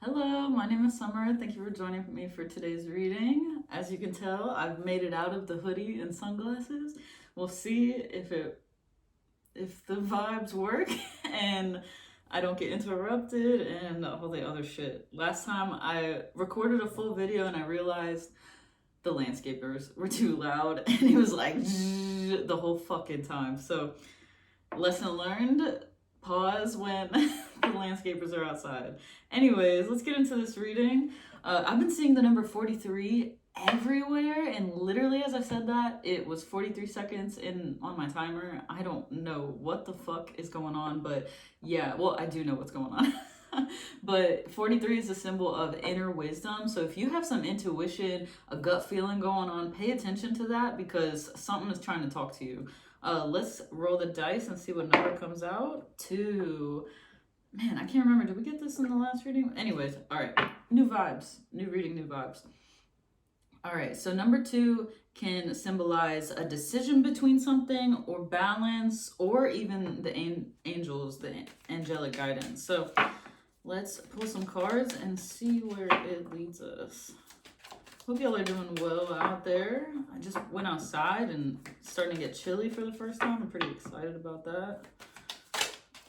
Hello, my name is Summer. Thank you for joining me for today's reading. As you can tell, I've made it out of the hoodie and sunglasses. We'll see if the vibes work and I don't get interrupted and all the other shit. Last time I recorded a full video and I realized the landscapers were too loud and it was like the whole fucking time. So lesson learned, pause when the landscapers are outside. Anyways, let's get into this reading. I've been seeing the number 43 everywhere, and literally as I said that, it was 43 seconds in on my timer. I don't know what the fuck is going on, but yeah, well, I do know what's going on. But 43 is a symbol of inner wisdom. So if you have some intuition, a gut feeling going on, pay attention to that because something is trying to talk to you. Let's roll the dice and see what number comes out. 2. Man, I can't remember. Did we get this in the last reading? Anyways, all right. New vibes. New reading, new vibes. All right, so number 2 can symbolize a decision between something or balance or even the angels, the angelic guidance. So let's pull some cards and see where it leads us. Hope y'all are doing well out there. I just went outside and it's starting to get chilly for the first time. I'm pretty excited about that.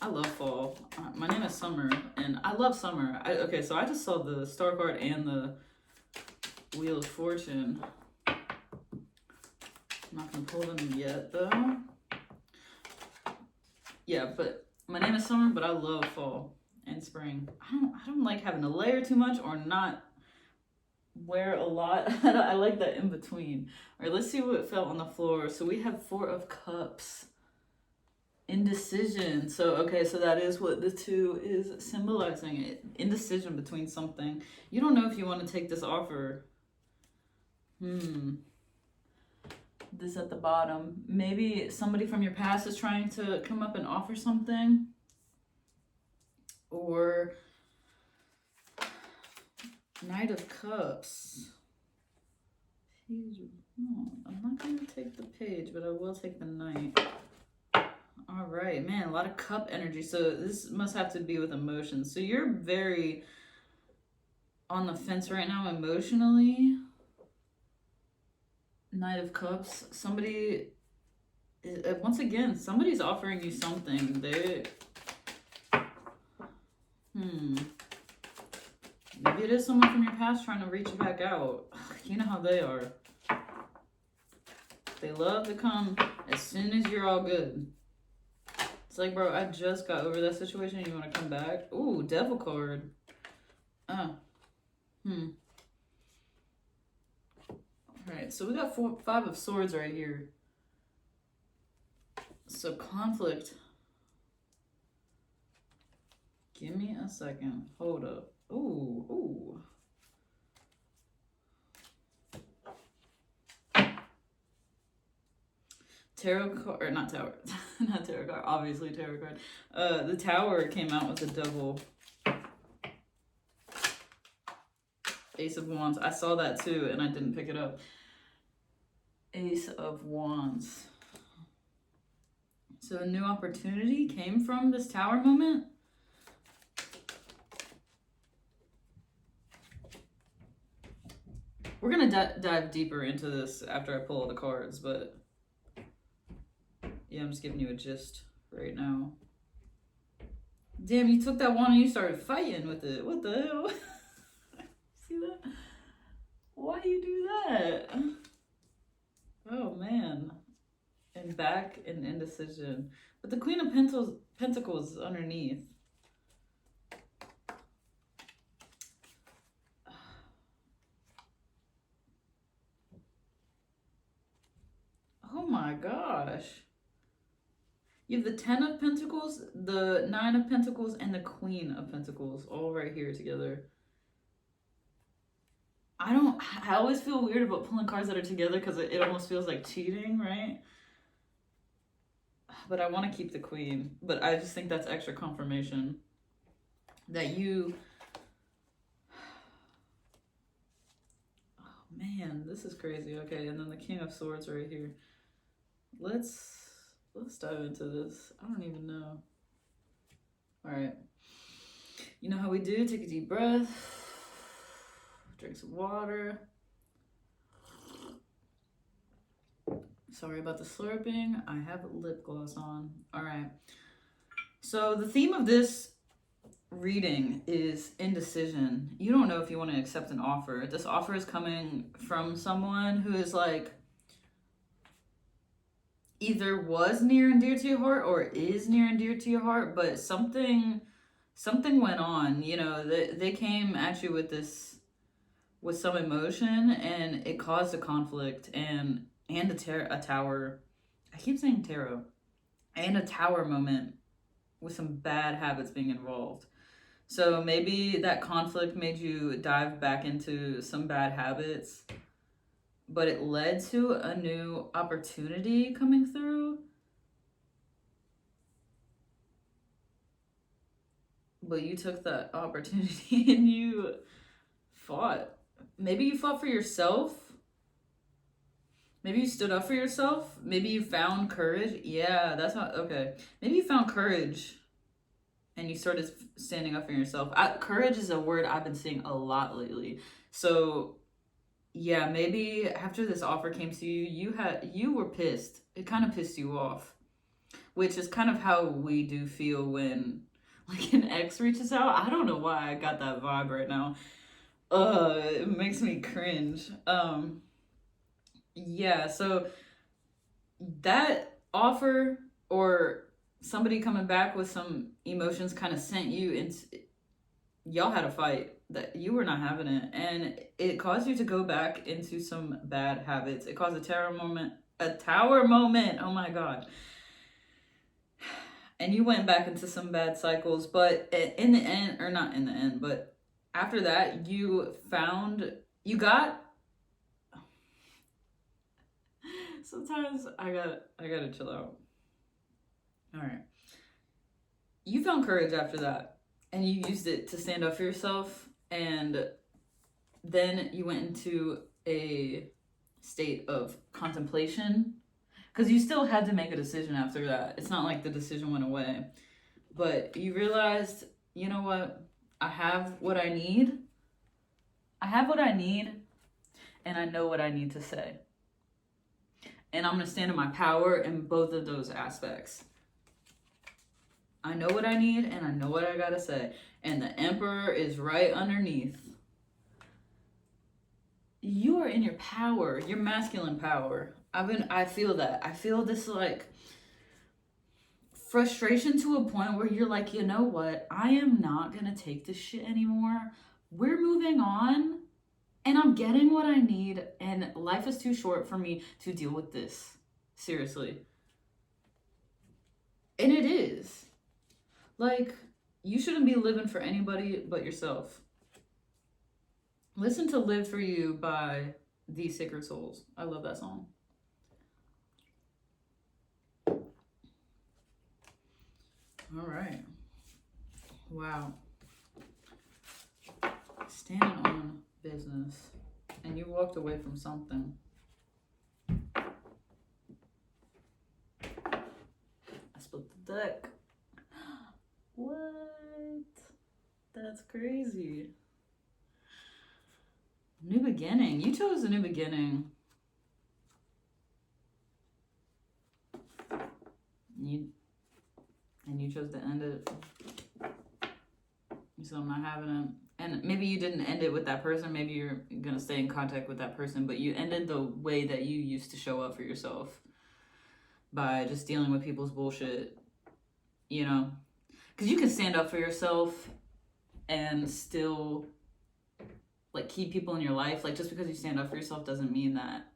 I love fall. My name is Summer and I love summer. Okay, so I just saw the star card and the Wheel of Fortune. I'm not gonna pull them yet though. Yeah, but my name is Summer, but I love fall and spring. I don't like having to layer too much or not wear a lot. I like that in between. All right, let's see what fell on the floor. So we have 4 of Cups. Indecision. So okay, so that is what the 2 is symbolizing. Indecision between something. You don't know if you want to take this offer. This at the bottom. Maybe somebody from your past is trying to come up and offer something. Or Knight of Cups. Page. I'm not going to take the page, but I will take the Knight. All right, man, a lot of cup energy. So this must have to be with emotions. So you're very on the fence right now emotionally. Knight of Cups. Somebody, once again, somebody's offering you something. Maybe it is someone from your past trying to reach back out. You know how they are. They love to come as soon as you're all good. It's like, bro, I just got over that situation. You want to come back? Ooh, Devil card. Oh. Alright, so we got 5 of Swords right here. So conflict. Give me a second. Hold up. Ooh. Tarot card, or not tarot, not tarot card, obviously tarot card. The Tower came out with the Devil. Ace of Wands. I saw that too, and I didn't pick it up. Ace of Wands. So a new opportunity came from this Tower moment. We're gonna dive deeper into this after I pull all the cards, but yeah, I'm just giving you a gist right now. Damn, you took that wand and you started fighting with it. What the hell? See that? Why do you do that? Oh, man. And back in indecision. But the Queen of Pentacles is underneath. Oh my gosh. You have the 10 of Pentacles, the 9 of Pentacles, and the Queen of Pentacles all right here together. I always feel weird about pulling cards that are together because it almost feels like cheating, right? But I want to keep the Queen. But I just think that's extra confirmation that you... Oh man, this is crazy. Okay, and then the King of Swords right here. Let's dive into this. I don't even know. All right. You know how we do? Take a deep breath. Drink some water. Sorry about the slurping. I have lip gloss on. All right. So the theme of this reading is indecision. You don't know if you want to accept an offer. This offer is coming from someone who is like either was near and dear to your heart or is near and dear to your heart, but something went on. You know, they came at you with this, with some emotion, and it caused a conflict and a tower. I keep saying tarot. And a tower moment with some bad habits being involved. So maybe that conflict made you dive back into some bad habits, but it led to a new opportunity coming through. But you took that opportunity and you fought. Maybe you fought for yourself. Maybe you stood up for yourself. Maybe you found courage. Yeah, that's not okay. Maybe you found courage and you started standing up for yourself. Courage is a word I've been seeing a lot lately. So yeah, maybe after this offer came to you, you were pissed. It kind of pissed you off, which is kind of how we do feel when like an ex reaches out. I don't know why I got that vibe right now. It makes me cringe. Yeah, so that offer or somebody coming back with some emotions kind of sent you into, y'all had a fight that you were not having it, and it caused you to go back into some bad habits. It caused a tower moment. Oh my God. And you went back into some bad cycles, but in the end, or not in the end, but after that, you got, sometimes I gotta chill out. All right. You found courage after that, and you used it to stand up for yourself, and then you went into a state of contemplation, because you still had to make a decision after that. It's not like the decision went away, but you realized, you know what? I have what I need. And I know what I need to say. And I'm going to stand in my power in both of those aspects. I know what I need and I know what I got to say. And the Emperor is right underneath. You are in your power, your masculine power. I feel that. I feel this like frustration to a point where you're like, you know what? I am not going to take this shit anymore. We're moving on. And I'm getting what I need, and life is too short for me to deal with this. Seriously. And it is. Like, you shouldn't be living for anybody but yourself. Listen to Live For You by The Sacred Souls. I love that song. All right. Wow. Standing on business, and you walked away from something. I split the deck. What? That's crazy. New beginning. You chose a new beginning. You chose to end it. You said, I'm not having it. And maybe you didn't end it with that person. Maybe you're going to stay in contact with that person. But you ended the way that you used to show up for yourself. By just dealing with people's bullshit. You know? Because you can stand up for yourself and still, like, keep people in your life. Like, just because you stand up for yourself doesn't mean that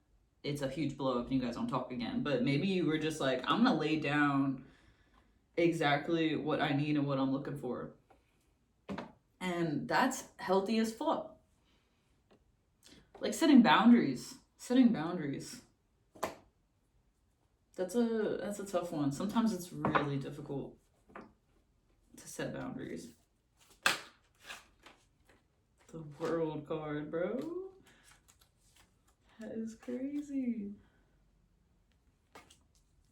it's a huge blow up and you guys don't talk again. But maybe you were just like, I'm going to lay down exactly what I need and what I'm looking for. And that's healthy as fuck. Like setting boundaries. That's a tough one. Sometimes it's really difficult to set boundaries. The World card, bro. That is crazy.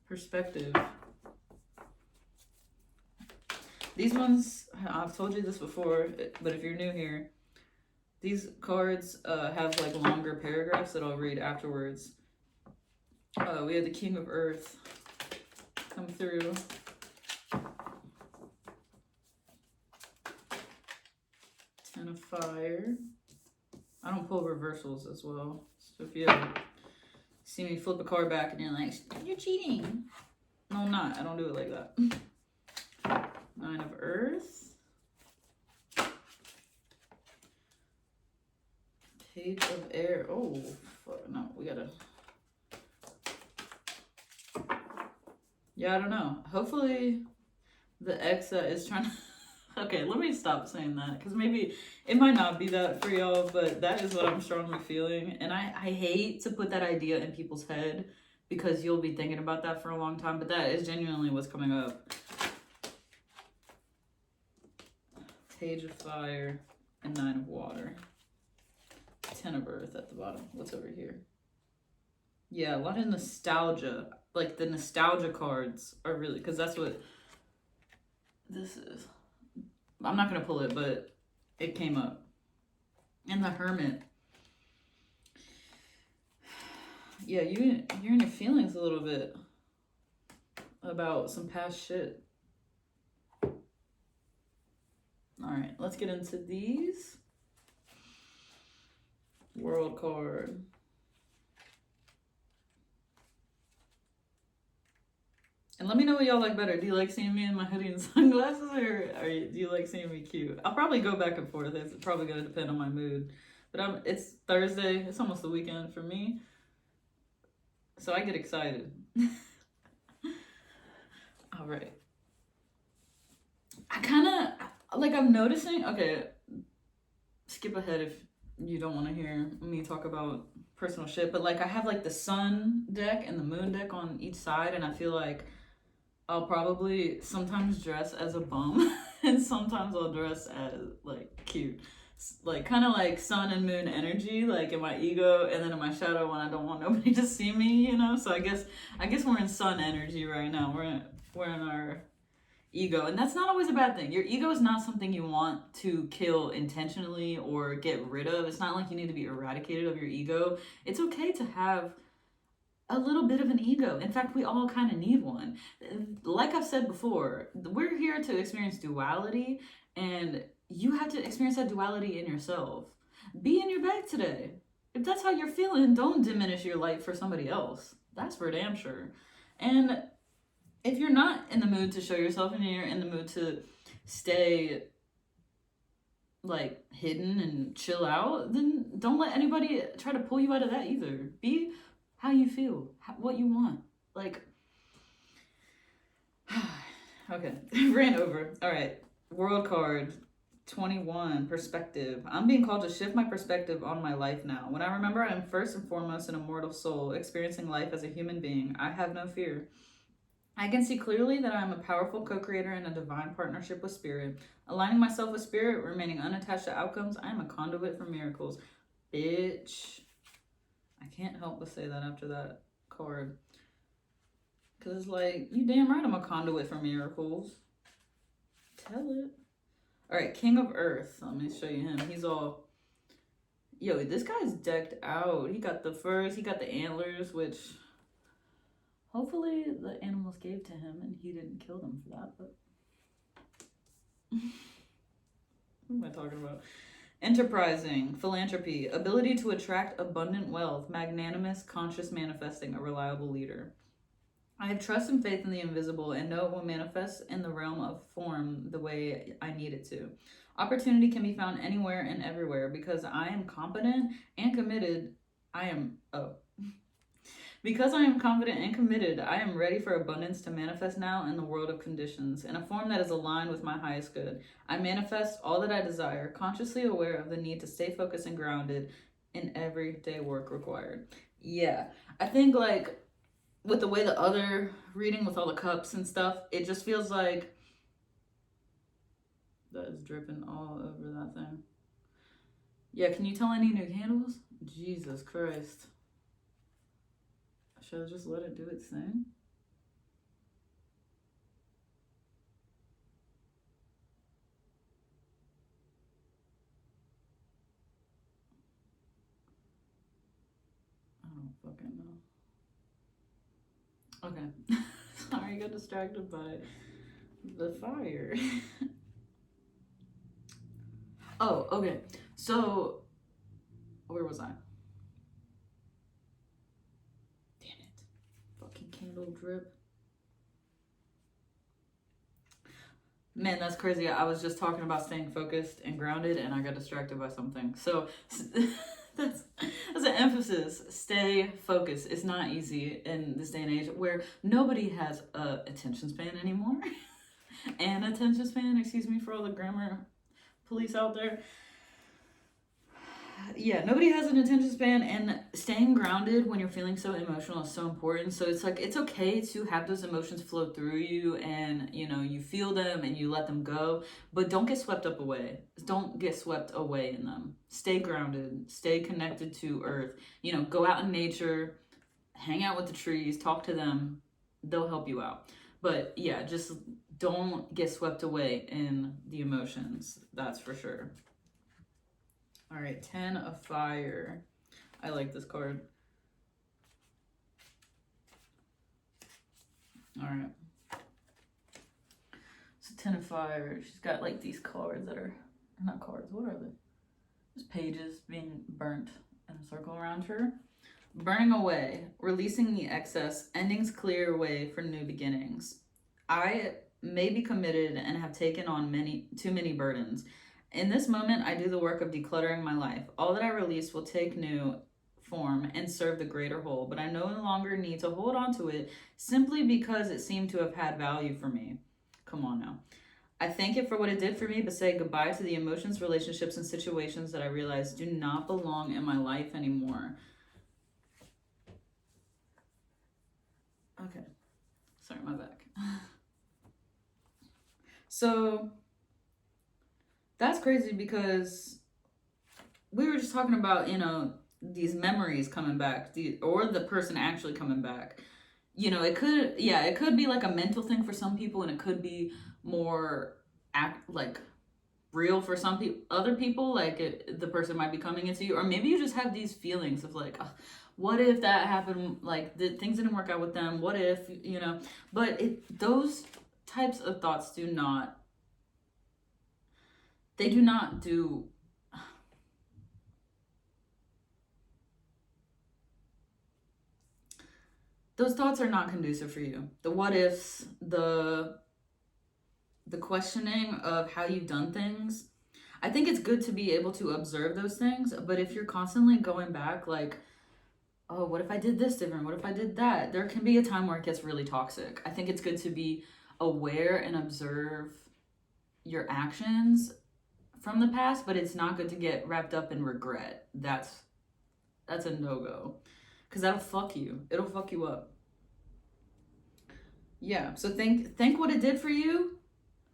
Perspective. These ones, I've told you this before, but if you're new here, these cards have like longer paragraphs that I'll read afterwards. We have the King of Earth come through. Ten of Fire. I don't pull reversals as well. So if you ever see me flip a card back and you're like, you're cheating. No, I'm not. I don't do it like that. Nine of Earth. Page of Air. Oh, fuck, no. We gotta... Yeah, I don't know. Hopefully the ex that is trying to... Okay, let me stop saying that, because maybe it might not be that for y'all, but that is what I'm strongly feeling. And I hate to put that idea in people's head, because you'll be thinking about that for a long time, but that is genuinely what's coming up. Page of Fire and Nine of Water. Ten of Earth at the bottom. What's over here? Yeah, a lot of nostalgia. Like the nostalgia cards are really, because that's what this is. I'm not going to pull it, but it came up. And the Hermit. Yeah, you're in your feelings a little bit about some past shit. Alright, let's get into these. World card. And let me know what y'all like better. Do you like seeing me in my hoodie and sunglasses, or do you like seeing me cute? I'll probably go back and forth. It's probably going to depend on my mood. But it's Thursday. It's almost the weekend for me. So I get excited. All right. I kind of, like, I'm noticing, okay, skip ahead if you don't want to hear me talk about personal shit, but like I have like the sun deck and the moon deck on each side, and I feel like I'll probably sometimes dress as a bum and sometimes I'll dress as like cute, like kind of like sun and moon energy, like in my ego and then in my shadow when I don't want nobody to see me, you know. So I guess we're in sun energy right now. We're in our ego, and that's not always a bad thing. Your ego is not something you want to kill intentionally or get rid of. It's not like you need to be eradicated of your ego. It's okay to have a little bit of an ego. In fact, we all kind of need one. Like I've said before, we're here to experience duality, and you have to experience that duality in yourself. Be in your bag today. If that's how you're feeling, don't diminish your light for somebody else. That's for damn sure. And if you're not in the mood to show yourself and you're in the mood to stay like hidden and chill out, then don't let anybody try to pull you out of that either. Be how you feel, what you want. Like, okay, ran over. All right, world card 21, perspective. I'm being called to shift my perspective on my life now. When I remember I am first and foremost an immortal soul experiencing life as a human being, I have no fear. I can see clearly that I am a powerful co-creator in a divine partnership with spirit. Aligning myself with spirit, remaining unattached to outcomes, I am a conduit for miracles. Bitch. I can't help but say that after that card. Because it's like, you damn right I'm a conduit for miracles. Tell it. Alright, King of Earth. Let me show you him. He's all... Yo, this guy's decked out. He got the furs, he got the antlers, which... Hopefully the animals gave to him and he didn't kill them for that, but... What am I talking about? Enterprising, philanthropy, ability to attract abundant wealth, magnanimous, conscious manifesting, a reliable leader. I have trust and faith in the invisible and know it will manifest in the realm of form the way I need it to. Opportunity can be found anywhere and everywhere because I am competent and committed. Because I am confident and committed, I am ready for abundance to manifest now in the world of conditions, in a form that is aligned with my highest good. I manifest all that I desire, consciously aware of the need to stay focused and grounded in everyday work required. Yeah, I think like with the way the other reading with all the cups and stuff, it just feels like that is dripping all over that thing. Yeah, can you tell any new candles? Jesus Christ. Should I just let it do its thing? fucking know. Okay. Sorry, I got distracted by the fire. Oh, okay. So, where was I? Damn it. Fucking candle drip. Man, that's crazy. I was just talking about staying focused and grounded, and I got distracted by something. So that's an emphasis. Stay focused. It's not easy in this day and age where nobody has a attention span anymore. An attention span, excuse me for all the grammar police out there. Yeah, nobody has an attention span, and staying grounded when you're feeling so emotional is so important. So it's like, it's okay to have those emotions flow through you, and you know, you feel them and you let them go, but don't get swept up away. Don't get swept away in them. Stay grounded, stay connected to earth. You know, go out in nature, hang out with the trees, talk to them. They'll help you out. But yeah, just don't get swept away in the emotions. That's for sure. All right, 10 of Fire. I like this card. All right. So 10 of Fire. She's got like these cards that are, not cards, what are they? Just pages being burnt in a circle around her. Burning away, releasing the excess, endings clear way for new beginnings. I may be committed and have taken on too many burdens. In this moment, I do the work of decluttering my life. All that I release will take new form and serve the greater whole, but I no longer need to hold on to it simply because it seemed to have had value for me. Come on now. I thank it for what it did for me, but say goodbye to the emotions, relationships, and situations that I realize do not belong in my life anymore. Okay. Sorry, my back. So that's crazy because we were just talking about, you know, these memories coming back, or the person actually coming back. You know, it could be like a mental thing for some people, and it could be more like real for some other people. Like the person might be coming into you, or maybe you just have these feelings of like, oh, what if that happened? Like things didn't work out with them. What if, you know? But those types of thoughts do not do. Those thoughts are not conducive for you. The what ifs, the questioning of how you've done things. I think it's good to be able to observe those things, but if you're constantly going back like, oh, what if I did this different? What if I did that? There can be a time where it gets really toxic. I think it's good to be aware and observe your actions from the past, but it's not good to get wrapped up in regret. That's a no-go, because that'll fuck you. It'll fuck you up. Yeah, so think what it did for you.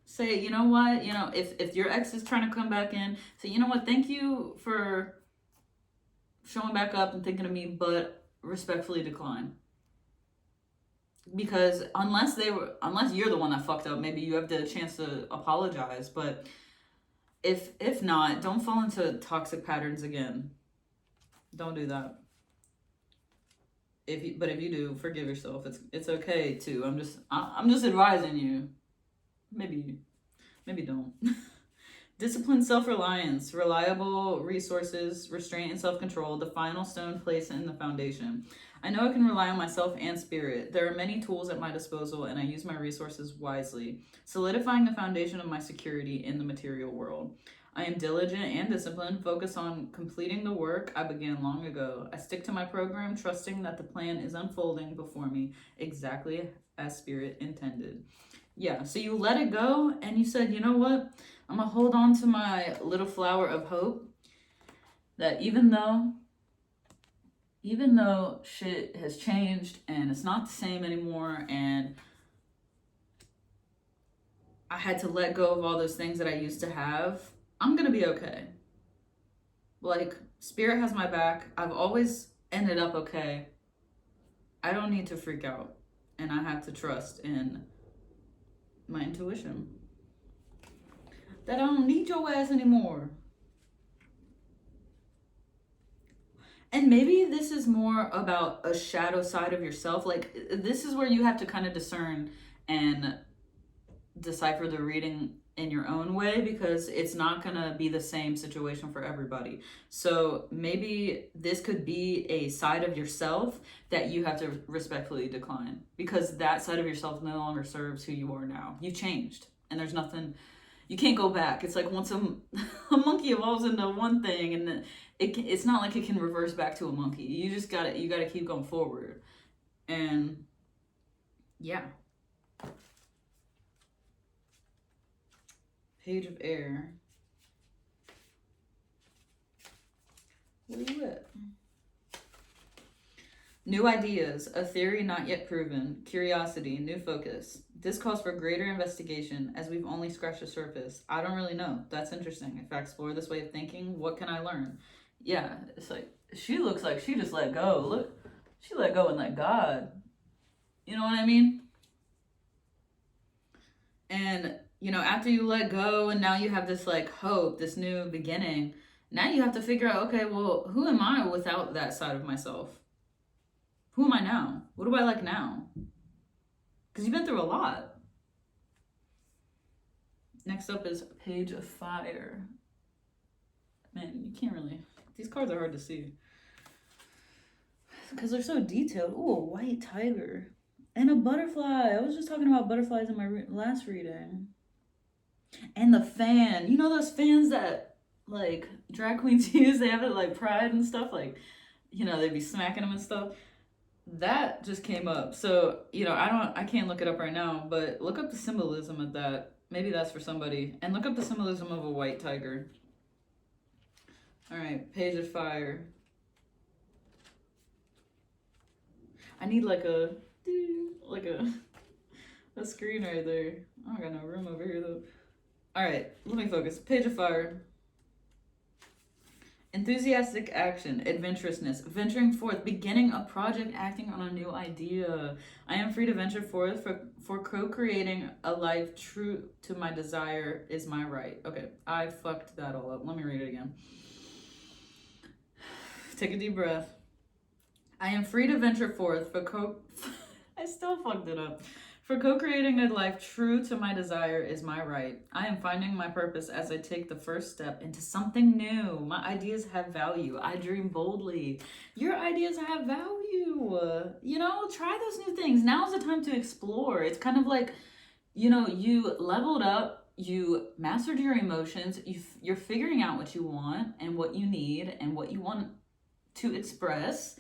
Say, you know what, you know, if your ex is trying to come back in, say, you know what, thank you for showing back up and thinking of me, but respectfully decline. Because unless you're the one that fucked up, maybe you have the chance to apologize. But if not, don't fall into toxic patterns again. Don't do that. If you do, forgive yourself. It's okay too. I'm just advising you. Maybe don't. Discipline, self-reliance, reliable resources, restraint, and self-control, the final stone placed in the foundation. I know I can rely on myself and spirit. There are many tools at my disposal, and I use my resources wisely, solidifying the foundation of my security in the material world. I am diligent and disciplined, focused on completing the work I began long ago. I stick to my program, trusting that the plan is unfolding before me exactly as spirit intended. Yeah, so you let it go, and you said, you know what? I'm going to hold on to my little flower of hope, that even though shit has changed and it's not the same anymore, and I had to let go of all those things that I used to have, I'm going to be okay. Like, spirit has my back. I've always ended up okay. I don't need to freak out, and I have to trust in my intuition that I don't need your ass anymore. And maybe this is more about a shadow side of yourself. Like, this is where you have to kind of discern and decipher the reading in your own way, because it's not going to be the same situation for everybody. So maybe this could be a side of yourself that you have to respectfully decline, because that side of yourself no longer serves who you are now. You've changed, and there's nothing, you can't go back. It's like once a monkey evolves into one thing, and it's not like it can reverse back to a monkey. You just got to keep going forward. And yeah. Page of Air. Where you at? New ideas, a theory not yet proven, curiosity, new focus. This calls for greater investigation as we've only scratched the surface. I don't really know. That's interesting. If I explore this way of thinking, what can I learn? Yeah, it's like, she looks like she just let go. Look, she let go and let God. You know what I mean? And, you know, after you let go and now you have this like hope, this new beginning, now you have to figure out, okay, well, who am I without that side of myself? Who am I now? What do I like now? Because you've been through a lot. Next up is Page of Fire. Man, you can't really, these cards are hard to see because they're so detailed. Ooh, a white tiger. And a butterfly. I was just talking about butterflies in my last reading. And the fan. You know those fans that, like, drag queens use? They have it, like, Pride and stuff. Like, you know, they'd be smacking them and stuff. That just came up. So, you know, I can't look it up right now. But look up the symbolism of that. Maybe that's for somebody. And look up the symbolism of a white tiger. All right, Page of Fire. I need, like a screen right there. I don't got no room over here though. All right, let me focus. Page of Fire. Enthusiastic action, adventurousness, venturing forth, beginning a project, acting on a new idea. I am free to venture forth for co-creating a life true to my desire is my right. Okay, I fucked that all up. Let me read it again. Take a deep breath. I am free to venture forth for I still fucked it up. For co-creating a life true to my desire is my right. I am finding my purpose as I take the first step into something new. My ideas have value. I dream boldly. Your ideas have value. You know, try those new things. Now's the time to explore. It's kind of like, you know, you leveled up, you mastered your emotions, you're figuring out what you want and what you need and what you want to express.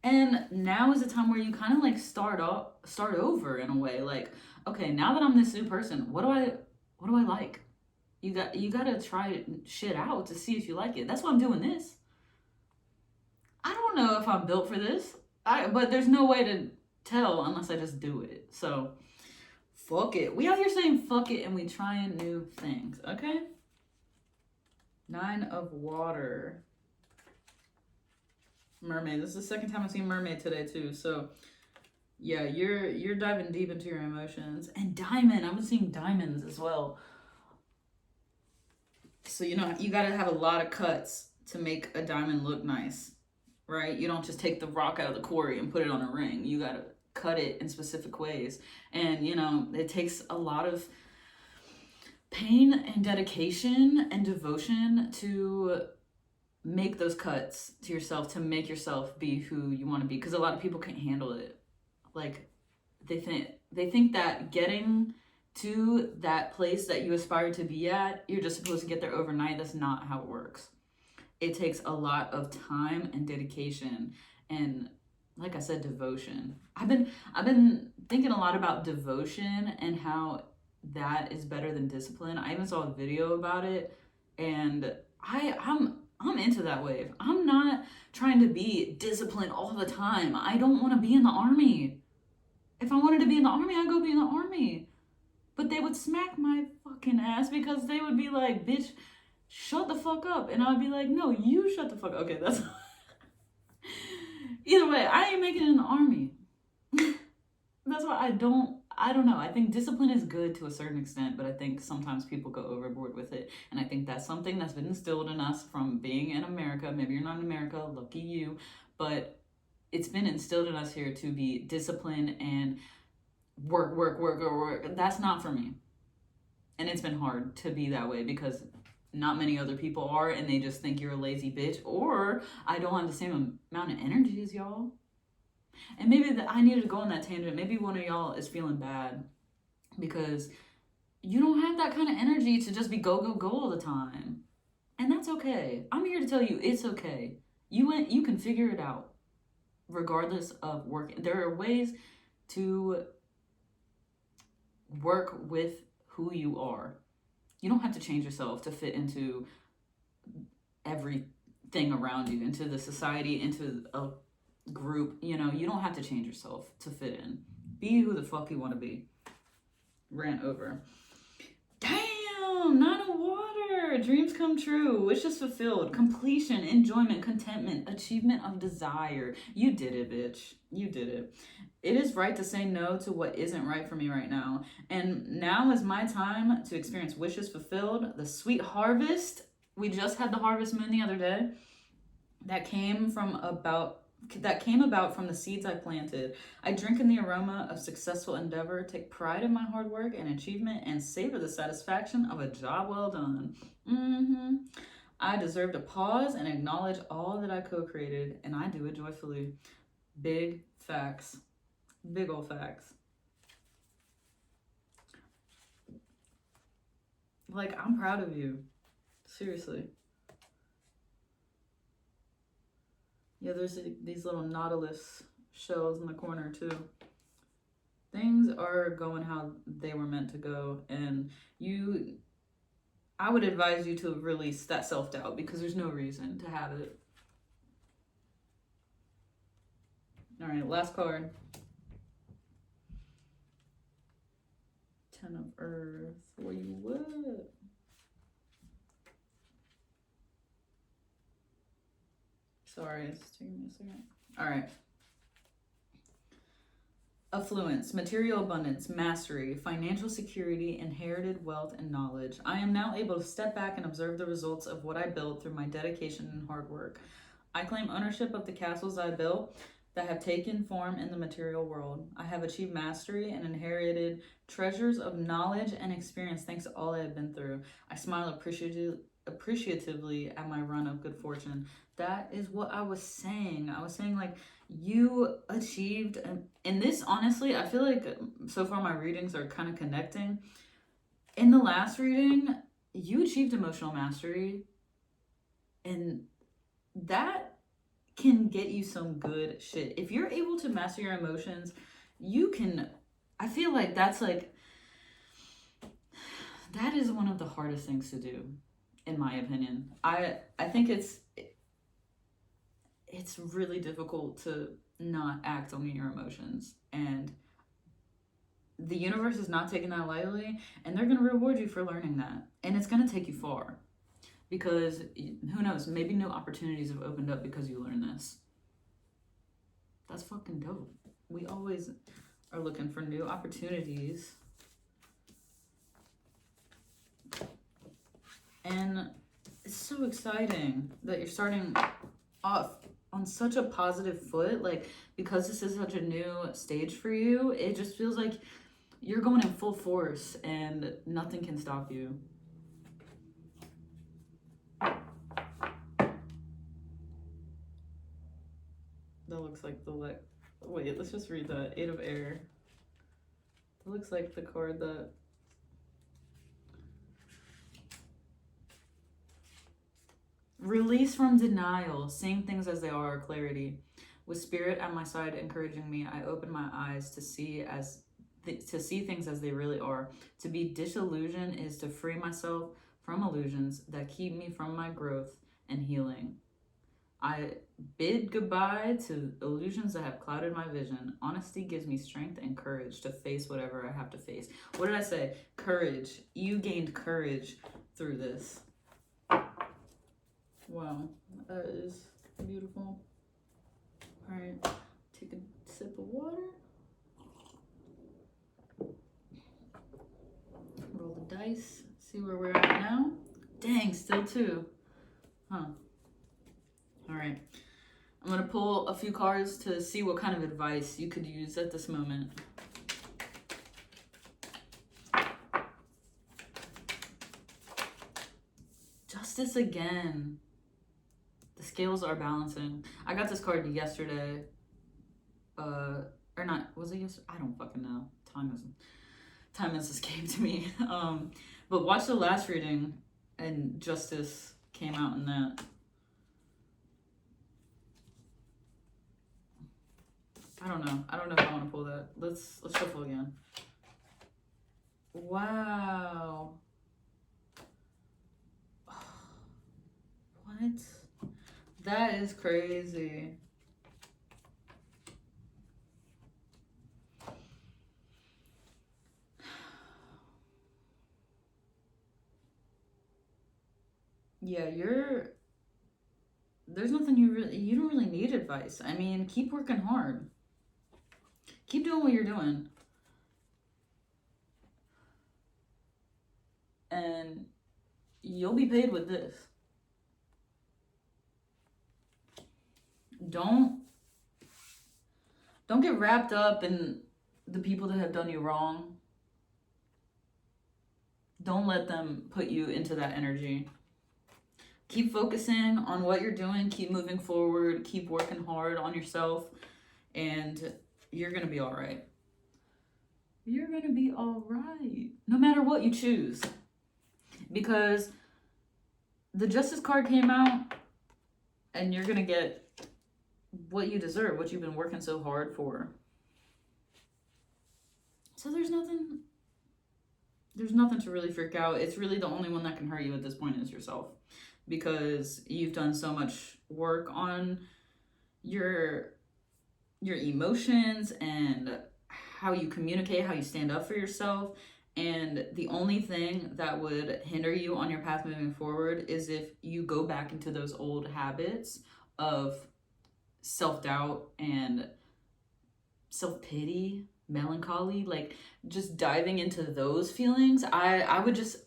And now is the time where you kind of like start over in a way. Like, okay, now that I'm this new person, what do I like? You got to try shit out to see if you like it. That's why I'm doing this. I don't know if I'm built for this. But there's no way to tell unless I just do it. So, fuck it. We out here saying fuck it and we trying new things, okay? 9 of Water. Mermaid. This is the second time I've seen Mermaid today too. So yeah, you're diving deep into your emotions. And Diamond. I'm seeing diamonds as well. So you know, you gotta have a lot of cuts to make a diamond look nice, right? You don't just take the rock out of the quarry and put it on a ring. You gotta cut it in specific ways. And you know, it takes a lot of pain and dedication and devotion to make those cuts to yourself, to make yourself be who you want to be, because a lot of people can't handle it. Like, they think that getting to that place that you aspire to be at, you're just supposed to get there overnight. That's not how it works. It takes a lot of time and dedication and, like I said, devotion. I've been thinking a lot about devotion and how that is better than discipline. I even saw a video about it, and I'm into that wave. I'm not trying to be disciplined all the time. I don't want to be in the army. If I wanted to be in the army, I'd go be in the army. But they would smack my fucking ass because they would be like, bitch, shut the fuck up. And I'd be like, no, you shut the fuck up. Okay, that's... Either way, I ain't making it in the army. That's why I don't know. I think discipline is good to a certain extent, but I think sometimes people go overboard with it. And I think that's something that's been instilled in us from being in America. Maybe you're not in America, lucky you, but it's been instilled in us here to be disciplined and work, work, work, work, work. That's not for me. And it's been hard to be that way because not many other people are, and they just think you're a lazy bitch, or I don't have the same amount of energy as y'all. And maybe I needed to go on that tangent. Maybe one of y'all is feeling bad because you don't have that kind of energy to just be go, go, go all the time. And that's okay. I'm here to tell you it's okay. You can figure it out regardless of work. There are ways to work with who you are. You don't have to change yourself to fit into everything around you, into the society, into a group. You know, you don't have to change yourself to fit in. Be who the fuck you want to be. Rant over. Damn, 9 of water. Dreams come true. Wishes fulfilled. Completion, enjoyment, contentment, achievement of desire. You did it, bitch. You did it. It is right to say no to what isn't right for me right now. And now is my time to experience wishes fulfilled. The sweet harvest. We just had the harvest moon the other day. That came about from the seeds I planted. I drink in the aroma of successful endeavor, take pride in my hard work and achievement, and savor the satisfaction of a job well done. I deserve to pause and acknowledge all that I co-created, and I do it joyfully. Big facts. Big old facts. Like, I'm proud of you. Seriously. Yeah, there's these little nautilus shells in the corner too. Things are going how they were meant to go, and I would advise you to release that self-doubt because there's no reason to have it. All right, last card. 10 of Earth. Where you would. Sorry, it's taking me a second. All right. Affluence, material abundance, mastery, financial security, inherited wealth, and knowledge. I am now able to step back and observe the results of what I built through my dedication and hard work. I claim ownership of the castles I built that have taken form in the material world. I have achieved mastery and inherited treasures of knowledge and experience thanks to all I have been through. I smile appreciatively at my run of good fortune. That is what I was saying. I was saying, like, you achieved, and this, honestly, I feel like so far my readings are kind of connecting. In the last reading, you achieved emotional mastery, and that can get you some good shit. If you're able to master your emotions, you can, I feel like that is one of the hardest things to do, in my opinion. I think it's really difficult to not act on your emotions, and the universe is not taking that lightly, and they're going to reward you for learning that, and it's going to take you far, because who knows, maybe new opportunities have opened up because you learned this. That's fucking dope. We always are looking for new opportunities, and it's so exciting that you're starting off on such a positive foot. Like, because this is such a new stage for you, it just feels like you're going in full force and nothing can stop you. That looks like the wait, let's just read the 8 of Air. It looks like the card that release from denial, seeing things as they are, clarity. With spirit at my side encouraging me, I open my eyes to see things as they really are. To be disillusioned is to free myself from illusions that keep me from my growth and healing. I bid goodbye to illusions that have clouded my vision. Honesty gives me strength and courage to face whatever I have to face. What did I say? Courage. You gained courage through this. Wow, that is beautiful. All right, take a sip of water. advice. See where we're at now. Dang, still 2. Huh. All right. I'm going to pull a few cards to see what kind of advice you could use at this moment. Justice again. The scales are balancing. I got this card yesterday. Or not, was it yesterday? I don't fucking know. Time has escaped me. But watch the last reading and justice came out in that. I don't know if I want to pull that. Let's shuffle again. Wow. What? That is crazy. Yeah, there's nothing you don't really need advice. I mean, keep working hard. Keep doing what you're doing. And you'll be paid with this. Don't get wrapped up in the people that have done you wrong. Don't let them put you into that energy. Keep focusing on what you're doing. Keep moving forward. Keep working hard on yourself. And you're going to be all right. You're going to be all right. No matter what you choose. Because the Justice card came out. And you're going to get what you deserve. What you've been working so hard for. So there's nothing to really freak out. It's really the only one that can hurt you at this point is yourself. Because you've done so much work on your emotions and how you communicate, how you stand up for yourself. And the only thing that would hinder you on your path moving forward is if you go back into those old habits of self-doubt and self-pity, melancholy, like just diving into those feelings. I would just,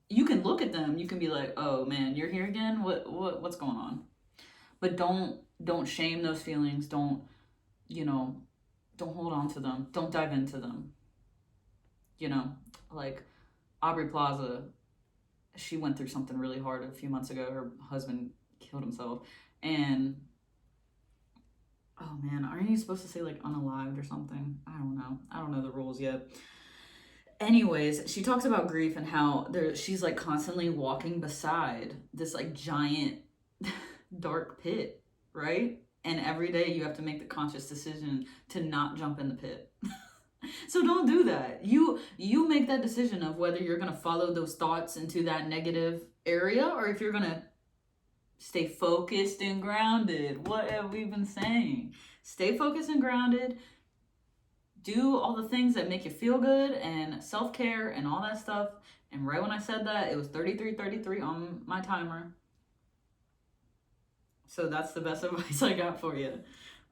you can look at them, you can be like, oh man, you're here again? What's going on? But don't shame those feelings. Don't hold on to them. Don't dive into them. Like Aubrey Plaza, she went through something really hard a few months ago. Her husband killed himself. And oh man, aren't you supposed to say like unalived or something? I don't know the rules yet. Anyways, she talks about grief and how she's like constantly walking beside this like giant dark pit, right? And every day you have to make the conscious decision to not jump in the pit. So don't do that. You make that decision of whether you're going to follow those thoughts into that negative area or if you're going to stay focused and grounded. What have we been saying? Stay focused and grounded. Do all the things that make you feel good and self-care and all that stuff. And right when I said that, it was 33:33 on my timer. So that's the best advice I got for you.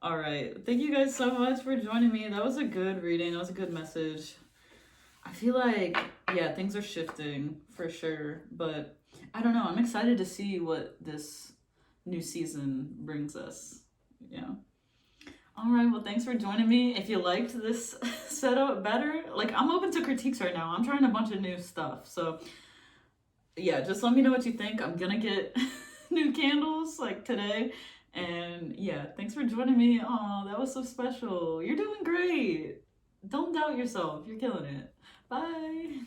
All right. Thank you guys so much for joining me. That was a good reading. That was a good message. I feel like, yeah, things are shifting for sure. But I don't know. I'm excited to see what this new season brings us. Yeah. All right. Well, thanks for joining me. If you liked this setup better, like I'm open to critiques right now. I'm trying a bunch of new stuff. So yeah, just let me know what you think. I'm going to get new candles like today. And yeah, thanks for joining me. Oh, that was so special. You're doing great. Don't doubt yourself. You're killing it. Bye.